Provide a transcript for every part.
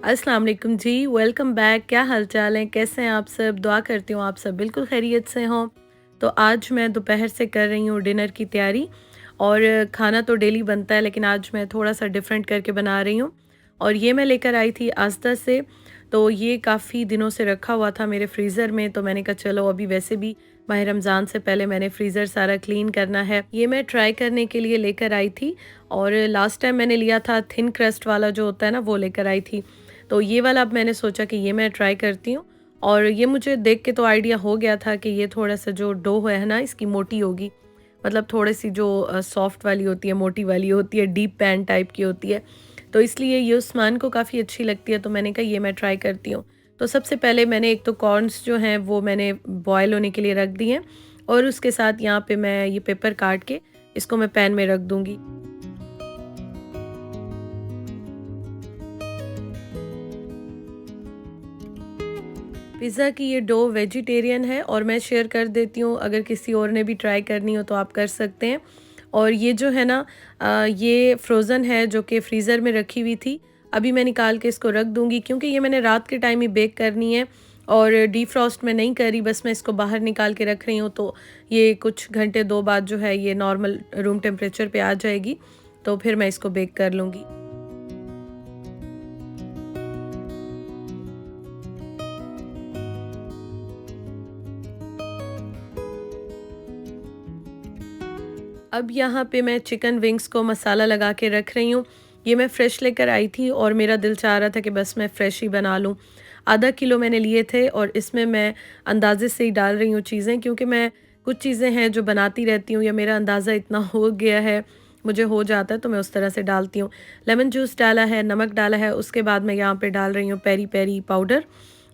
अस्सलाम वालेकुम जी, welcome back. क्या हाल चाल है, कैसे हैं आप सब? दुआ करती हूँ आप सब बिल्कुल खैरियत से हों। तो आज मैं दोपहर से कर रही हूँ डिनर की तैयारी। और खाना तो डेली बनता है, लेकिन आज मैं थोड़ा सा डिफरेंट करके बना रही हूँ। और ये मैं लेकर आई थी आस्था से। तो ये काफ़ी दिनों से रखा हुआ था मेरे फ्रीज़र में, तो मैंने कहा चलो अभी वैसे भी माह रमज़ान से पहले मैंने फ्रीज़र सारा क्लीन करना है। ये मैं ट्राई करने के लिए लेकर आई थी। और लास्ट टाइम मैंने लिया था थिन क्रस्ट वाला जो होता है ना, वो लेकर आई थी। तो ये वाला अब मैंने सोचा कि ये मैं ट्राई करती हूँ। और ये मुझे देख के तो आइडिया हो गया था कि ये थोड़ा-सा जो डो है ना, इसकी मोटी होगी। मतलब थोड़ी-सी जो सॉफ्ट वाली होती है, मोटी वाली होती है, डीप पैन टाइप की होती है। तो इसलिए ये उस्मान को काफ़ी अच्छी लगती है, तो मैंने कहा ये मैं ट्राई करती हूँ। तो सबसे पहले मैंने एक तो कॉर्न्स जो हैं वो मैंने बॉयल होने के लिए रख दिए हैं। और उसके साथ यहाँ पे मैं ये पेपर काट के इसको मैं पैन में रख दूँगी। पिज़्ज़ा की ये डो वेजिटेरियन है, और मैं शेयर कर देती हूँ, अगर किसी और ने भी ट्राई करनी हो तो आप कर सकते हैं। और ये जो है ना, ये फ्रोज़न है जो कि फ्रीज़र में रखी हुई थी। अभी मैं निकाल के इसको रख दूँगी, क्योंकि ये मैंने रात के टाइम ही बेक करनी है। और डीफ्रॉस्ट मैं नहीं करी, बस मैं इसको बाहर निकाल के रख रही हूँ। तो ये कुछ घंटे 2 बाद जो है ये नॉर्मल रूम टेम्परेचर पे आ जाएगी। तो फिर मैं इसको बेक कर लूँगी। अब यहाँ पे मैं चिकन विंग्स को मसाला लगा के रख रही हूँ। ये मैं फ़्रेश लेकर आई थी, और मेरा दिल चाह रहा था कि बस मैं फ़्रेश ही बना लूँ। आधा किलो मैंने लिए थे, और इसमें मैं अंदाज़े से ही डाल रही हूँ चीज़ें, क्योंकि मैं कुछ चीज़ें हैं जो बनाती रहती हूँ, या मेरा अंदाज़ा इतना हो गया है, मुझे हो जाता है तो मैं उस तरह से डालती हूँ। लेमन जूस डाला है, नमक डाला है, उसके बाद मैं यहाँ पे डाल रही हूँ पेरी-पेरी पाउडर,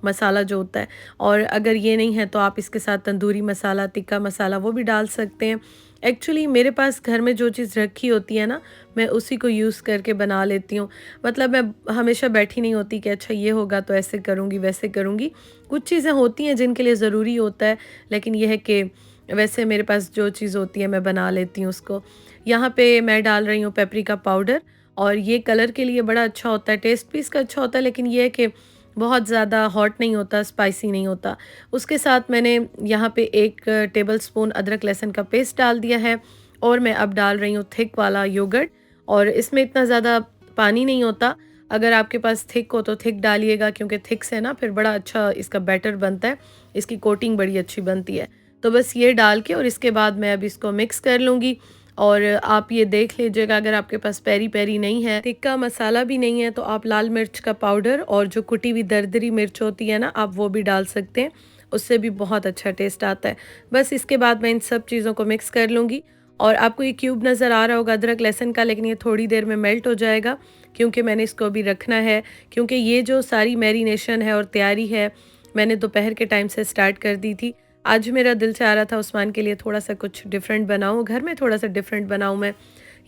मसाला जो होता है। और अगर ये नहीं है तो आप इसके साथ तंदूरी मसाला, तिक्का मसाला वो भी डाल सकते हैं। एक्चुअली मेरे पास घर में जो चीज़ रखी होती है ना, मैं उसी को यूज़ करके बना लेती हूँ। मतलब मैं हमेशा बैठी नहीं होती कि अच्छा ये होगा तो ऐसे करूँगी, वैसे करूँगी। कुछ चीज़ें होती हैं जिनके लिए ज़रूरी होता है, लेकिन ये है कि वैसे मेरे पास जो चीज़ होती है मैं बना लेती हूँ उसको। यहाँ पे मैं डाल रही हूँ पेपरिका पाउडर, और ये कलर के लिए बड़ा अच्छा होता है, टेस्ट भी इसका अच्छा होता है, लेकिन ये है कि बहुत ज़्यादा हॉट नहीं होता, स्पाइसी नहीं होता। उसके साथ मैंने यहाँ पे 1 टेबलस्पून अदरक लहसुन का पेस्ट डाल दिया है। और मैं अब डाल रही हूँ थिक वाला योगर्ट। और इसमें इतना ज़्यादा पानी नहीं होता। अगर आपके पास थिक हो तो थिक डालिएगा, क्योंकि थिक से ना फिर बड़ा अच्छा इसका बैटर बनता है, इसकी कोटिंग बड़ी अच्छी बनती है। तो बस ये डाल के, और इसके बाद मैं अब इसको मिक्स कर लूँगी। और आप ये देख लीजिएगा, अगर आपके पास पेरी-पेरी नहीं है, तिक्का मसाला भी नहीं है, तो आप लाल मिर्च का पाउडर और जो कुटी हुई दरदरी मिर्च होती है ना, आप वो भी डाल सकते हैं। उससे भी बहुत अच्छा टेस्ट आता है। बस इसके बाद मैं इन सब चीज़ों को मिक्स कर लूँगी। और आपको ये क्यूब नज़र आ रहा होगा अदरक लहसुन का, लेकिन ये थोड़ी देर में मेल्ट हो जाएगा, क्योंकि मैंने इसको अभी रखना है। क्योंकि ये जो सारी मैरिनेशन है और तैयारी है, मैंने दोपहर के टाइम से स्टार्ट कर दी थी। आज मेरा दिल चाह रहा था उस्मान के लिए थोड़ा-सा कुछ डिफरेंट बनाऊँ, घर में थोड़ा-सा डिफरेंट बनाऊँ मैं।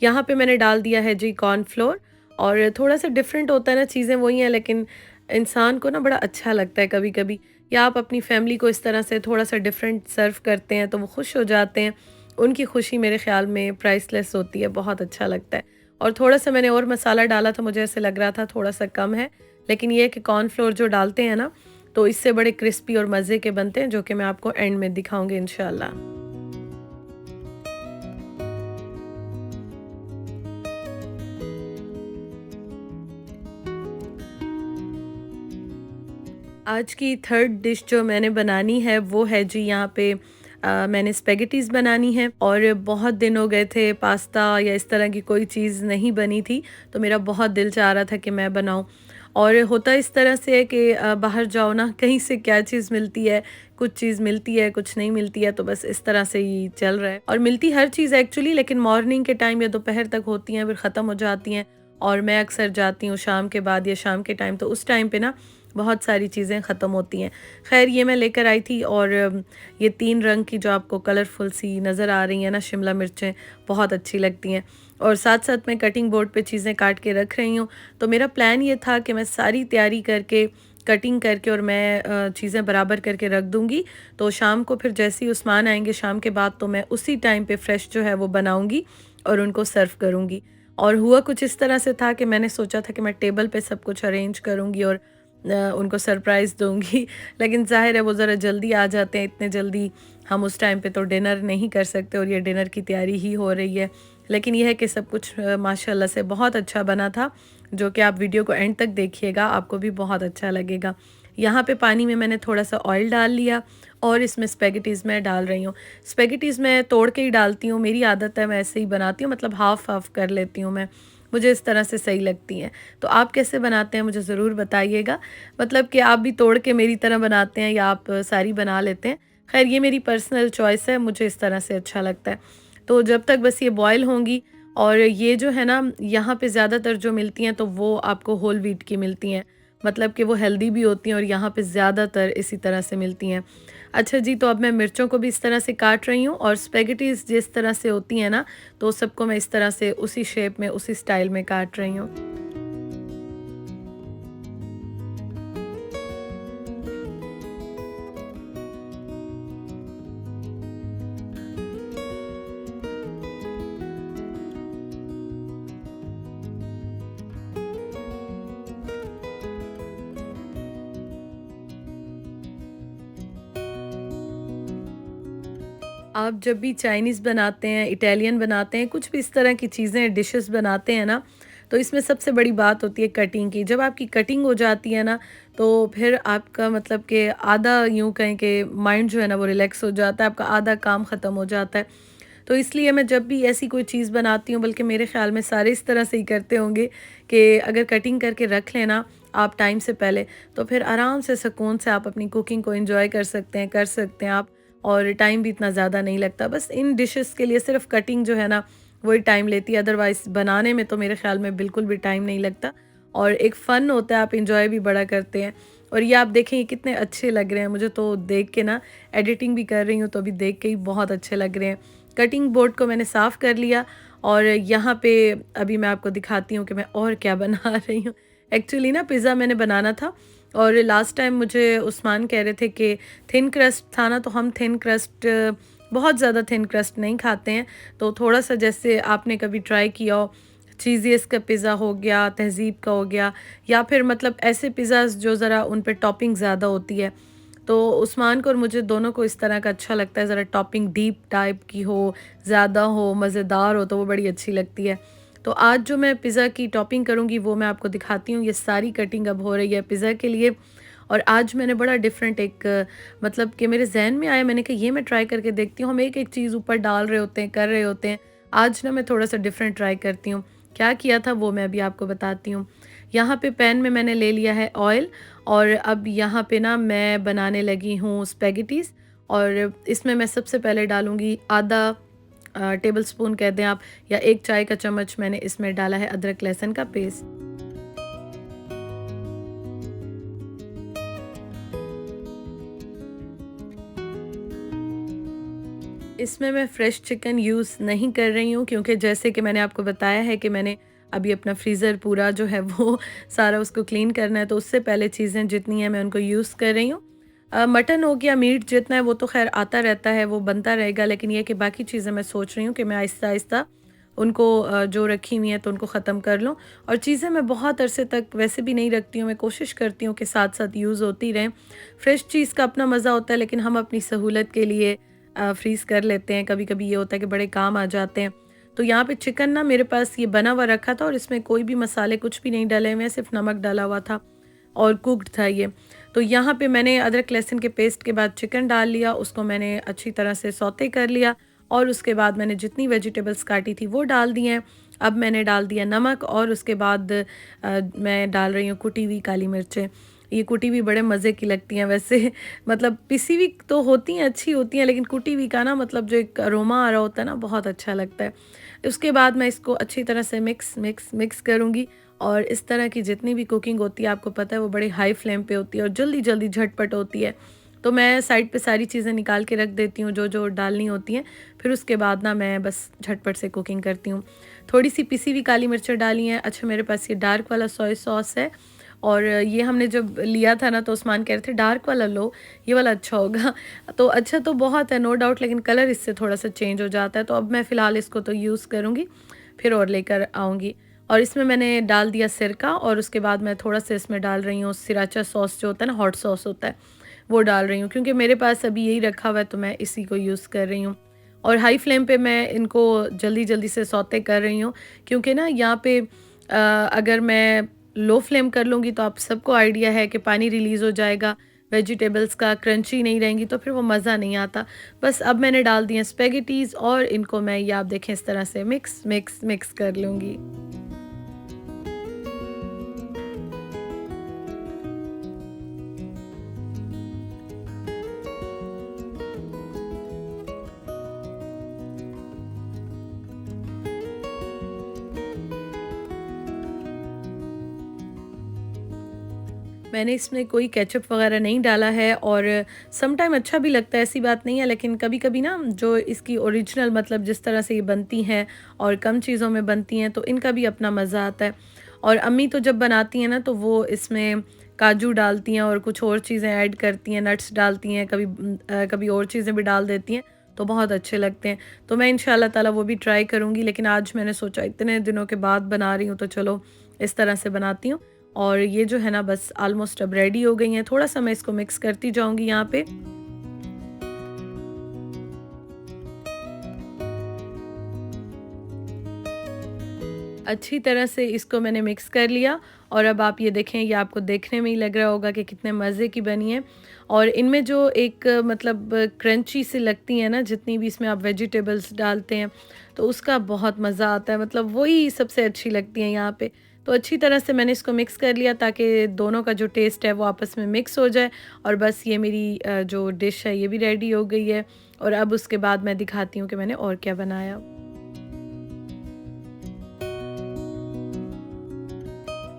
यहाँ पे मैंने डाल दिया है जी कॉर्नफ्लोर। और थोड़ा-सा डिफरेंट होता है ना, चीज़ें वही हैं, लेकिन इंसान को ना बड़ा अच्छा लगता है कभी-कभी, या आप अपनी फैमिली को इस तरह से थोड़ा-सा डिफरेंट सर्व करते हैं तो वो खुश हो जाते हैं। उनकी खुशी मेरे ख़्याल में प्राइसलेस होती है, बहुत अच्छा लगता है। और थोड़ा-सा मैंने और मसाला डाला था, मुझे ऐसे लग रहा था थोड़ा-सा कम है, लेकिन ये है कि कॉर्नफ्लोर जो डालते हैं ना, तो इससे बड़े क्रिस्पी और मज़े के बनते हैं, जो कि मैं आपको एंड में दिखाऊँगी इंशाल्लाह। आज की थर्ड डिश जो मैंने बनानी है वो है जी, यहाँ पे मैंने स्पेगेटीज़ बनानी है। और बहुत दिन हो गए थे पास्ता या इस तरह की कोई चीज़ नहीं बनी थी, तो मेरा बहुत दिल चाह रहा था कि मैं बनाऊँ। और होता इस तरह से है कि बाहर जाओ ना, कहीं से क्या चीज़ मिलती है, कुछ चीज़ मिलती है, कुछ नहीं मिलती है, तो बस इस तरह से ही चल रहा है। और मिलती हर चीज़ एक्चुअली, लेकिन मॉर्निंग के टाइम या दोपहर तक होती हैं, फिर ख़त्म हो जाती हैं। और मैं अक्सर जाती हूँ शाम के बाद या शाम के टाइम, तो उस टाइम पे ना बहुत सारी चीज़ें ख़त्म होती हैं। ख़ैर ये मैं लेकर आई थी। और ये 3 रंग की जो आपको कलरफुल सी नज़र आ रही हैं ना शिमला मिर्चें, बहुत अच्छी लगती हैं। और साथ-साथ मैं कटिंग बोर्ड पे चीज़ें काट के रख रही हूँ। तो मेरा प्लान ये था कि मैं सारी तैयारी करके, कटिंग करके, और मैं चीज़ें बराबर करके रख दूँगी। तो शाम को फिर जैसे ही उस्मान आएँगे शाम के बाद, तो मैं उसी टाइम पे फ्रेश जो है वो बनाऊँगी और उनको सर्व करूँगी। और हुआ कुछ इस तरह से था कि मैंने सोचा था कि मैं टेबल पे सब कुछ अरेंज करूँगी और उनको सरप्राइज़ दूँगी लेकिन ज़ाहिर है वो ज़रा जल्दी आ जाते हैं, इतने जल्दी हम उस टाइम पे तो डिनर नहीं कर सकते और ये डिनर की तैयारी ही हो रही है। लेकिन ये है कि सब कुछ माशाल्लाह से बहुत अच्छा बना था, जो कि आप वीडियो को एंड तक देखिएगा, आपको भी बहुत अच्छा लगेगा। यहाँ पे पानी में मैंने थोड़ा-सा ऑयल डाल लिया और इसमें स्पेगेटीज़ मैं डाल रही हूँ। स्पेगेटीज़ मैं तोड़ के ही डालती हूँ, मेरी आदत है मैं ऐसे ही बनाती हूँ, मतलब हाफ़-हाफ़ कर लेती हूँ मैं। मुझे इस तरह से सही लगती हैं। तो आप कैसे बनाते हैं मुझे ज़रूर बताइएगा। मतलब कि आप भी तोड़ के मेरी तरह बनाते हैं या आप सारी बना लेते हैं। ख़ैर ये मेरी पर्सनल चॉइस है, मुझे इस तरह से अच्छा लगता है। तो जब तक बस ये बॉयल होंगी और ये जो है ना यहाँ पे ज़्यादातर जो मिलती हैं तो वो आपको होल व्हीट की मिलती हैं। मतलब कि वो हेल्दी भी होती हैं और यहाँ पे ज़्यादातर इसी तरह से मिलती हैं। अच्छा जी, तो अब मैं मिर्चों को भी इस तरह से काट रही हूँ और स्पेगेटीज़ जिस तरह से होती हैं ना, तो सबको मैं इस तरह से उसी शेप में, उसी स्टाइल में काट रही हूँ। आप जब भी चाइनीज़ बनाते हैं, इटालियन बनाते हैं, कुछ भी इस तरह की चीज़ें डिशेज़ बनाते हैं ना, तो इसमें सबसे बड़ी बात होती है कटिंग की। जब आपकी कटिंग हो जाती है ना, तो फिर आपका मतलब कि आधा यूँ कहें कि माइंड जो है ना वो रिलैक्स हो जाता है, आपका आधा काम ख़त्म हो जाता है। तो इसलिए मैं जब भी ऐसी कोई चीज़ बनाती हूँ, बल्कि मेरे ख़्याल में सारे इस तरह से ही करते होंगे कि अगर कटिंग करके रख लें ना आप टाइम से पहले, तो फिर आराम से सुकून से आप अपनी कुकिंग को एन्जॉय कर सकते हैं आप और टाइम भी इतना ज़्यादा नहीं लगता। बस इन डिशेज़ के लिए सिर्फ़ कटिंग जो है ना, वही टाइम लेती है, अदरवाइज़ बनाने में तो मेरे ख़्याल में बिल्कुल भी टाइम नहीं लगता और एक फ़न होता है, आप एन्जॉय भी बड़ा करते हैं। और ये आप देखें ये कितने अच्छे लग रहे हैं, मुझे तो देख के ना एडिटिंग भी कर रही हूँ, तो अभी देख के ही बहुत अच्छे लग रहे हैं। कटिंग बोर्ड को मैंने साफ़ कर लिया और यहाँ पे अभी मैं आपको दिखाती हूँ कि मैं और क्या बना रही हूँ। एक्चुअली ना पिज़्ज़ा मैंने बनाना था और लास्ट टाइम मुझे उस्मान कह रहे थे कि थिन क्रस्ट था ना, तो हम थिन क्रस्ट बहुत ज़्यादा थिन क्रस्ट नहीं खाते हैं, तो थोड़ा-सा जैसे आपने कभी ट्राई किया हो, चीज़ीएस का पिज़्ज़ा हो गया, तहज़ीब का हो गया या फिर मतलब ऐसे पिज़्ज़ाज़ जो ज़रा उन पे टॉपिंग ज़्यादा होती है। तो उस्मान को और मुझे दोनों को इस तरह का अच्छा लगता है, ज़रा टॉपिंग डीप टाइप की हो, ज़्यादा हो, मज़ेदार हो तो वो बड़ी अच्छी लगती है। तो आज जो मैं पिज़्ज़ा की टॉपिंग करूँगी वो मैं आपको दिखाती हूँ। ये सारी कटिंग अब हो रही है पिज़्ज़ा के लिए और आज मैंने बड़ा डिफरेंट एक मतलब कि मेरे ज़हन में आया, मैंने कहा ये मैं ट्राई करके देखती हूँ। हम एक-एक चीज़ ऊपर डाल रहे होते हैं, कर रहे होते हैं। आज ना मैं थोड़ा-सा डिफरेंट ट्राई करती हूँ। क्या किया था वो मैं अभी आपको बताती हूँ। यहाँ पे पैन में मैंने ले लिया है ऑयल और अब यहाँ पे ना मैं बनाने लगी हूँ स्पेगेटीज़ और इसमें मैं सबसे पहले डालूँगी आधा टेबलस्पून कह दें आप या 1 चाय का चम्मच मैंने इसमें डाला है अदरक लहसुन का पेस्ट। इसमें मैं फ्रेश चिकन यूज़ नहीं कर रही हूँ क्योंकि जैसे कि मैंने आपको बताया है कि मैंने अभी अपना फ्रीज़र पूरा जो है वो सारा उसको क्लीन करना है, तो उससे पहले चीज़ें जितनी हैं मैं उनको यूज़ कर रही हूँ। मटन हो गया, मीट जितना है वो तो ख़ैर आता रहता है, वो बनता रहेगा, लेकिन ये है कि बाकी चीज़ें मैं सोच रही हूँ कि मैं आहिस्ता-आहिस्ता उनको जो रखी हुई हैं तो उनको ख़त्म कर लूँ और चीज़ें मैं बहुत अरसे तक वैसे भी नहीं रखती हूँ, मैं कोशिश करती हूँ कि साथ-साथ यूज़ होती रहें। फ्रेश चीज़ का अपना मज़ा होता है लेकिन हम अपनी सहूलत के लिए फ्रीज़ कर लेते हैं, कभी-कभी ये होता है कि बड़े काम आ जाते हैं। तो यहाँ पे चिकन ना मेरे पास ये बना हुआ रखा था और इसमें कोई भी मसाले कुछ भी नहीं डले हुए हैं, सिर्फ़ नमक डाला हुआ था और कुक्ड था ये। तो यहाँ पे मैंने अदरक लहसुन के पेस्ट के बाद चिकन डाल लिया, उसको मैंने अच्छी तरह से सौते कर लिया और उसके बाद मैंने जितनी वेजिटेबल्स काटी थी वो डाल दी हैं। अब मैंने डाल दिया नमक और उसके बाद मैं डाल रही हूँ कुटी हुई काली मिर्चें। ये कुटी हुई बड़े मज़े की लगती हैं वैसे मतलब पिसी हुई तो होती हैं, अच्छी होती हैं, लेकिन कुटी हुई का ना मतलब जो एक अरोमा आ रहा होता है ना, बहुत अच्छा लगता है। उसके बाद मैं इसको अच्छी तरह से मिक्स करूँगी और इस तरह की जितनी भी कुकिंग होती है आपको पता है वो बड़ी हाई फ्लेम पे होती है और जल्दी-जल्दी झटपट होती है। तो मैं साइड पे सारी चीज़ें निकाल के रख देती हूँ जो-जो डालनी होती हैं। फिर उसके बाद ना मैं बस झटपट से कुकिंग करती हूँ। थोड़ी-सी पिसी हुई काली मिर्चें डाली हैं। अच्छा मेरे पास ये डार्क वाला सोया सॉस है और ये हमने जब लिया था ना तो उस्मान कह रहे थे डार्क वाला लो, ये वाला अच्छा होगा। तो अच्छा तो बहुत है नो डाउट, लेकिन कलर इससे थोड़ा-सा चेंज हो जाता है, तो अब मैं फ़िलहाल इसको तो यूज़ करूँगी। फिर और लेकर आऊँगी। और इसमें मैंने डाल दिया सिरका और उसके बाद मैं थोड़ा-सा इसमें डाल रही हूँ सिराचा सॉस जो होता है ना, हॉट सॉस होता है, वो डाल रही हूँ क्योंकि मेरे पास अभी यही रखा हुआ है तो मैं इसी को यूज़ कर रही हूँ। और हाई फ्लेम पे मैं इनको जल्दी-जल्दी से सौते कर रही हूँ क्योंकि ना यहाँ पे अगर मैं लो फ्लेम कर लूँगी तो आप सबको आइडिया है कि पानी रिलीज़ हो जाएगा, वेजिटेबल्स का क्रंची नहीं रहेंगी तो फिर वो मज़ा नहीं आता। बस अब मैंने डाल दिए स्पेगेटीज़ और इनको मैं ये आप देखें इस तरह से मिक्स, मिक्स, मिक्स कर लूँगी। मैंने इसमें कोई केचअप वगैरह नहीं डाला है और सम टाइम अच्छा भी लगता है, ऐसी बात नहीं है, लेकिन कभी-कभी ना जो इसकी ओरिजिनल मतलब जिस तरह से ये बनती हैं और कम चीज़ों में बनती हैं तो इनका भी अपना मज़ा आता है। और अम्मी तो जब बनाती हैं ना तो वो इसमें काजू डालती हैं और कुछ और चीज़ें ऐड करती हैं, नट्स डालती हैं, कभी और चीज़ें भी डाल देती हैं, तो बहुत अच्छे लगते हैं। तो मैं इंशाअल्लाह ताला वो भी ट्राई करूँगी, लेकिन आज मैंने सोचा इतने दिनों के बाद बना रही हूँ तो चलो इस तरह से बनाती हूँ। और ये जो है ना बस ऑलमोस्ट अब रेडी हो गई हैं। थोड़ा-सा मैं इसको मिक्स करती जाऊँगी यहाँ पे। अच्छी तरह से इसको मैंने मिक्स कर लिया और अब आप ये देखें, ये आपको देखने में ही लग रहा होगा कि कितने मज़े की बनी है। और इनमें जो एक मतलब क्रंची सी लगती है ना, जितनी भी इसमें आप वेजिटेबल्स डालते हैं, तो उसका बहुत मज़ा आता है, मतलब वही सबसे अच्छी लगती हैं यहाँ पे। तो अच्छी तरह से मैंने इसको मिक्स कर लिया ताकि दोनों का जो टेस्ट है वो आपस में मिक्स हो जाए। और बस ये मेरी जो डिश है ये भी रेडी हो गई है। और अब उसके बाद मैं दिखाती हूँ कि मैंने और क्या बनाया।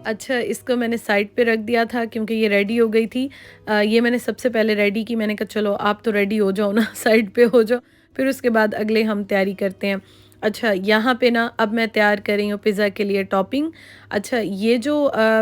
अच्छा, इसको मैंने साइड पे रख दिया था क्योंकि ये रेडी हो गई थी। ये मैंने सबसे पहले रेडी की, मैंने कहा चलो आप तो रेडी हो जाओ ना साइड पे हो जाओ, फिर उसके बाद अगले हम तैयारी करते हैं। अच्छा, यहाँ पे ना अब मैं तैयार कर रही हूँ पिज़्ज़ा के लिए टॉपिंग। अच्छा, ये जो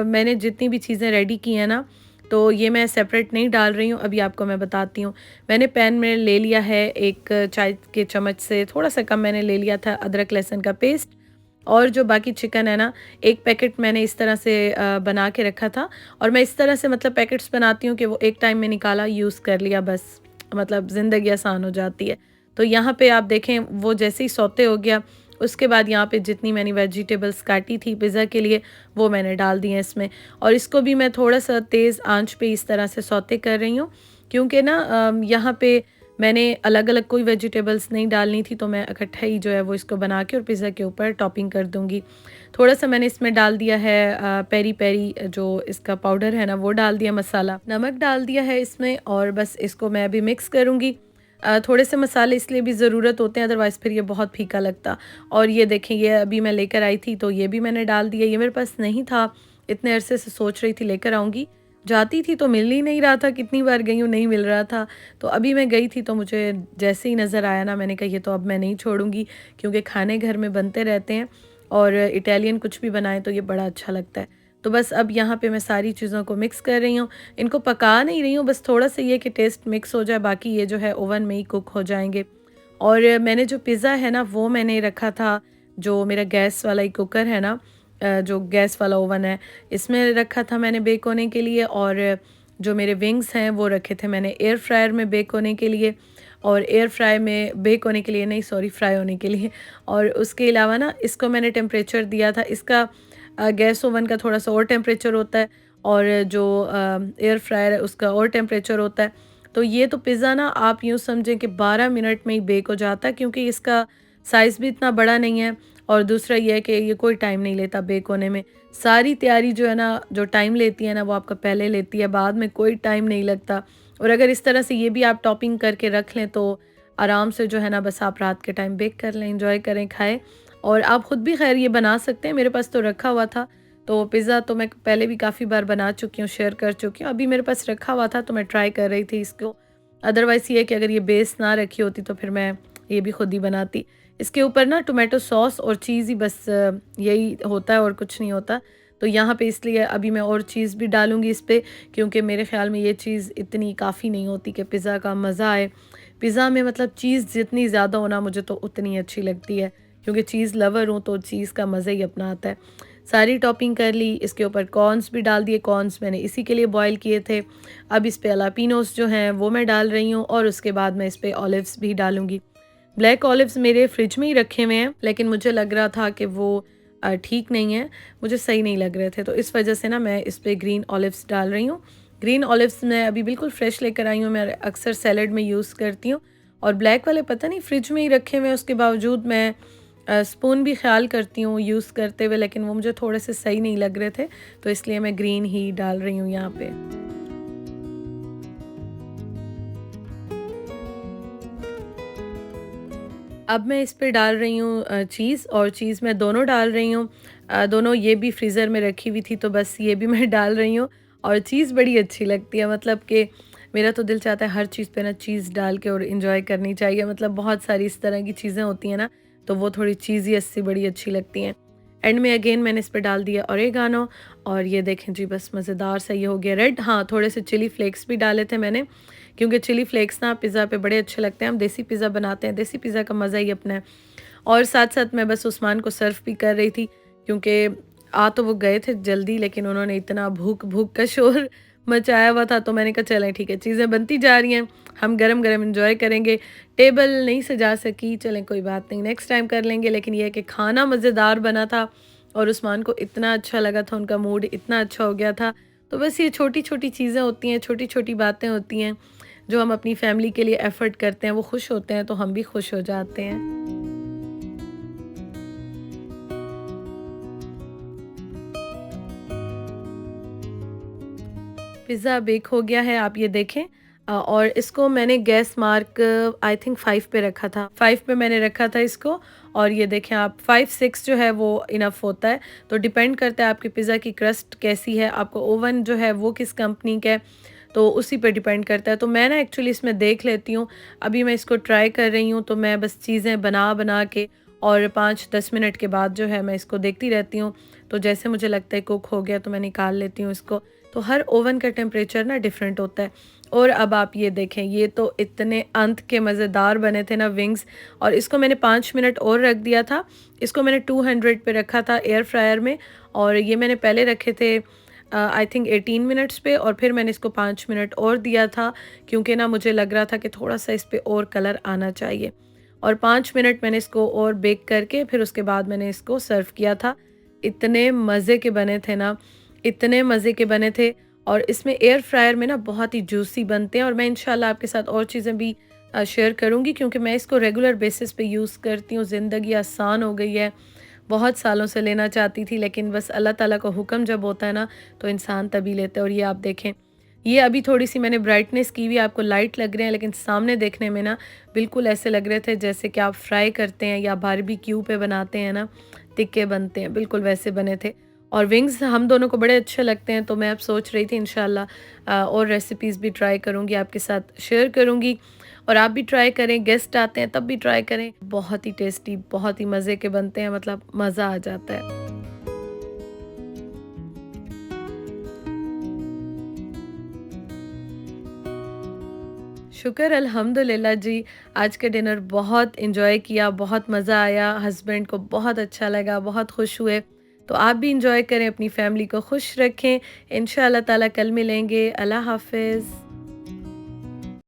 मैंने जितनी भी चीज़ें रेडी की हैं ना, तो ये मैं सेपरेट नहीं डाल रही हूँ, अभी आपको मैं बताती हूँ। मैंने पैन में ले लिया है, एक चाय के चम्मच से थोड़ा-सा कम मैंने ले लिया था अदरक लहसुन का पेस्ट। और जो बाकी चिकन है ना, एक पैकेट मैंने इस तरह से बना के रखा था। और मैं इस तरह से मतलब पैकेट्स बनाती हूँ कि वो एक टाइम में निकाला, यूज़ कर लिया, बस मतलब ज़िंदगी आसान हो जाती है। तो यहाँ पे आप देखें वो जैसे ही सौते हो गया, उसके बाद यहाँ पे जितनी मैंने वेजिटेबल्स काटी थी पिज़्ज़ा के लिए वो मैंने डाल दी हैं इसमें। और इसको भी मैं थोड़ा-सा तेज़ आँच पे इस तरह से सौते कर रही हूँ क्योंकि ना यहाँ पे मैंने अलग-अलग कोई वेजिटेबल्स नहीं डालनी थी, तो मैं इकट्ठा ही जो है वो इसको बना के और पिज़्ज़ा के ऊपर टॉपिंग कर दूँगी। थोड़ा-सा मैंने इसमें डाल दिया है पेरी-पेरी जो इसका पाउडर है ना वो डाल दिया, मसाला, नमक डाल दिया है इसमें और बस इसको मैं अभी मिक्स करूँगी। थोड़े से मसाले इसलिए भी ज़रूरत होते हैं, अदरवाइज़ फिर ये बहुत फीका लगता। और ये देखें, ये अभी मैं लेकर आई थी तो ये भी मैंने डाल दिया। ये मेरे पास नहीं था, इतने अरसे से सोच रही थी लेकर आऊँगी। जाती थी तो मिल ही नहीं रहा था, कितनी बार गई हूँ नहीं मिल रहा था। तो अभी मैं गई थी तो मुझे जैसे ही नज़र आया ना, मैंने कहा ये तो अब मैं नहीं छोड़ूँगी क्योंकि खाने घर में बनते रहते हैं और इटालियन कुछ भी बनाएँ तो ये बड़ा अच्छा लगता है। तो बस अब यहाँ पे मैं सारी चीज़ों को मिक्स कर रही हूँ। इनको पका नहीं रही हूँ, बस थोड़ा-सा ये कि टेस्ट मिक्स हो जाए, बाकी ये जो है ओवन में ही कुक हो जाएँगे। और मैंने जो पिज़्ज़ा है ना वो मैंने रखा था, जो मेरा गैस वाला ही कुकर है ना, जो गैस वाला ओवन है, इसमें रखा था मैंने बेक होने के लिए। और जो मेरे विंग्स हैं वो रखे थे मैंने एयर फ्रायर में बेक होने के लिए। और एयर फ्राई में बेक होने के लिए नहीं, सॉरी, फ्राई होने के लिए। और उसके अलावा ना इसको मैंने टेम्परेचर दिया था, इसका गैस ओवन का थोड़ा-सा और टेम्परेचर होता है और जो एयर फ्रायर है उसका और टेम्परेचर होता है। तो ये तो पिज़्ज़ा ना आप यूँ समझें कि 12 मिनट में ही बेक हो जाता है क्योंकि इसका साइज़ भी इतना बड़ा नहीं है। और दूसरा ये है कि ये कोई टाइम नहीं लेता बेक होने में। सारी तैयारी जो है ना, जो टाइम लेती है ना, वो आपका पहले लेती है, बाद में कोई टाइम नहीं लगता। और अगर इस तरह से ये भी आप टॉपिंग करके रख लें तो आराम से जो है ना बस आप रात के टाइम बेक कर लें, एंजॉय करें, खाएँ। और आप ख़ुद भी खैर ये बना सकते हैं, मेरे पास तो रखा हुआ था। तो पिज़्ज़ा तो मैं पहले भी काफ़ी बार बना चुकी हूँ, शेयर कर चुकी हूँ। अभी मेरे पास रखा हुआ था तो मैं ट्राई कर रही थी इसको। अदरवाइज़ ये है कि अगर ये बेस ना रखी होती तो फिर मैं ये भी खुद ही बनाती। इसके ऊपर ना टोमेटो सॉस और चीज़ ही बस यही होता है और कुछ नहीं होता। तो यहाँ पे इसलिए अभी मैं और चीज़ भी डालूँगी इस पे क्योंकि मेरे ख़्याल में ये चीज़ इतनी काफ़ी नहीं होती कि पिज़्ज़ा का मज़ा आए। पिज़्ज़ा में मतलब चीज़ जितनी ज़्यादा हो ना मुझे तो उतनी अच्छी लगती है क्योंकि चीज़ लवर हूँ तो चीज़ का मज़ा ही अपना आता है। सारी टॉपिंग कर ली, इसके ऊपर कॉर्न्स भी डाल दिए, कॉर्न्स मैंने इसी के लिए बॉयल किए थे। अब इस पे जलापिनोस जो हैं वो मैं डाल रही हूँ और उसके बाद मैं इस पे ऑलिव्स भी डालूँगी। ब्लैक ऑलिव्स मेरे फ्रिज में ही रखे हुए हैं, लेकिन मुझे लग रहा था कि वो ठीक नहीं है, मुझे सही नहीं लग रहे थे, तो इस वजह से ना मैं इस पे ग्रीन ऑलिव्स डाल रही हूँ। ग्रीन ऑलिव्स मैं अभी बिल्कुल फ्रेश लेकर आई हूँ, मैं अक्सर सैलड में यूज़ करती हूँ। और ब्लैक वाले पता नहीं फ्रिज में ही रखे हुए हैं, उसके बावजूद मैं स्पून भी ख्याल करती हूँ यूज़ करते हुए, लेकिन वो मुझे थोड़े से सही नहीं लग रहे थे, तो इसलिए मैं ग्रीन ही डाल रही हूँ यहाँ पे। अब मैं इस पे डाल रही हूँ चीज़, और चीज़ मैं दोनों डाल रही हूँ। दोनों ये भी फ्रीज़र में रखी हुई थी तो बस ये भी मैं डाल रही हूँ, और चीज़ बड़ी अच्छी लगती है, मतलब कि मेरा तो दिल चाहता है हर चीज़ पे ना चीज़ डाल के और एंजॉय करनी चाहिए। मतलब बहुत सारी इस तरह की चीज़ें होती हैं ना, तो वो थोड़ी चीज़ी सी बड़ी अच्छी लगती हैं। एंड में अगेन मैंने इस पे डाल दिया ओरेगानो, और ये देखें जी बस मज़ेदार सा ये हो गया रेड। हाँ, थोड़े से चिली फ्लेक्स भी डाले थे मैंने, क्योंकि चिली फ्लेक्स ना पिज़्ज़ा पे बड़े अच्छे लगते हैं। हम देसी पिज़्ज़ा बनाते हैं, देसी पिज़्ज़ा का मज़ा ही अपना है। और साथ-साथ मैं बस उस्मान को सर्व भी कर रही थी, क्योंकि आ तो वो गए थे जल्दी, लेकिन उन्होंने इतना भूख-भूख का शोर मचाया हुआ था, तो मैंने कहा चलें ठीक है, चीज़ें बनती जा रही हैं, हम गरम-गरम एन्जॉय करेंगे। टेबल नहीं सजा सकी, चलें कोई बात नहीं, नेक्स्ट टाइम कर लेंगे, लेकिन ये है कि खाना मज़ेदार बना था और उस्मान को इतना अच्छा लगा था, उनका मूड इतना अच्छा हो गया था। तो बस ये छोटी-छोटी चीज़ें होती हैं, छोटी-छोटी बातें होती हैं, जो हम अपनी फैमिली के लिए एफ़र्ट करते हैं, वो खुश होते हैं, तो हम भी खुश हो जाते हैं। पिज़्ज़ा बेक हो गया है, आप ये देखें। और इसको मैंने गैस मार्क आई थिंक 5 पे रखा था, 5 पे मैंने रखा था इसको। और ये देखें आप 5-6 जो है वो इनफ होता है, तो डिपेंड करता है आपकी पिज़्ज़ा की क्रस्ट कैसी है, आपको ओवन जो है वो किस कंपनी का है, तो उसी पे डिपेंड करता है। तो मैं ना एक्चुअली इसमें देख लेती हूँ, अभी मैं इसको ट्राई कर रही हूँ, तो मैं बस चीज़ें बना-बना के और 5-10 मिनट के बाद जो है मैं इसको देखती रहती हूँ। तो जैसे मुझे लगता है कुक हो गया तो मैं निकाल लेती हूँ इसको। तो हर ओवन का टेम्परेचर ना डिफरेंट होता है। और अब आप ये देखें, ये तो इतने अंत के मज़ेदार बने थे ना विंग्स। और इसको मैंने 5 मिनट और रख दिया था। इसको मैंने 200 पे रखा था एयर फ्रायर में, और ये मैंने पहले रखे थे आई थिंक 18 मिनट्स पे, और फिर मैंने इसको 5 मिनट और दिया था, क्योंकि ना मुझे लग रहा था कि थोड़ा-सा इस पे और कलर आना चाहिए। और 5 मिनट मैंने इसको और बेक करके फिर उसके बाद मैंने इसको सर्व किया था। इतने मज़े के बने थे ना, इतने मज़े के बने थे। और इसमें एयर फ्रायर में ना बहुत ही जूसी बनते हैं, और मैं इंशाल्लाह आपके साथ और चीज़ें भी शेयर करूँगी, क्योंकि मैं इसको रेगुलर बेसिस पे यूज़ करती हूँ। ज़िंदगी आसान हो गई है। बहुत सालों से लेना चाहती थी, लेकिन बस अल्लाह ताला का हुक्म जब होता है ना, तो इंसान तभी लेता है। और ये आप देखें, ये अभी थोड़ी-सी मैंने ब्राइटनेस की हुई है, आपको लाइट लग रहे हैं, लेकिन सामने देखने में ना बिल्कुल ऐसे लग रहे थे जैसे कि आप फ्राई करते हैं या बारबेक्यू पे बनाते हैं ना, तिक्के बनते हैं, बिल्कुल वैसे बने थे। और विंग्स हम दोनों को बड़े अच्छे लगते हैं, तो मैं अब सोच रही थी इंशाल्लाह और रेसिपीज़ भी ट्राई करूँगी, आपके साथ शेयर करूँगी। और आप भी ट्राई करें, गेस्ट आते हैं तब भी ट्राई करें। बहुत ही टेस्टी, बहुत ही मज़े के बनते हैं, मतलब मज़ा आ जाता है। शुक्र अल्हम्दुलिल्लाह जी, आज का डिनर बहुत एन्जॉय किया, बहुत मज़ा आया, हस्बैंड को बहुत अच्छा लगा, बहुत खुश हुए। तो आप भी एन्जॉय करें, अपनी फैमिली को खुश रखें। इंशाअल्लाह ताला कल मिलेंगे। अल्लाह हाफ़िज़।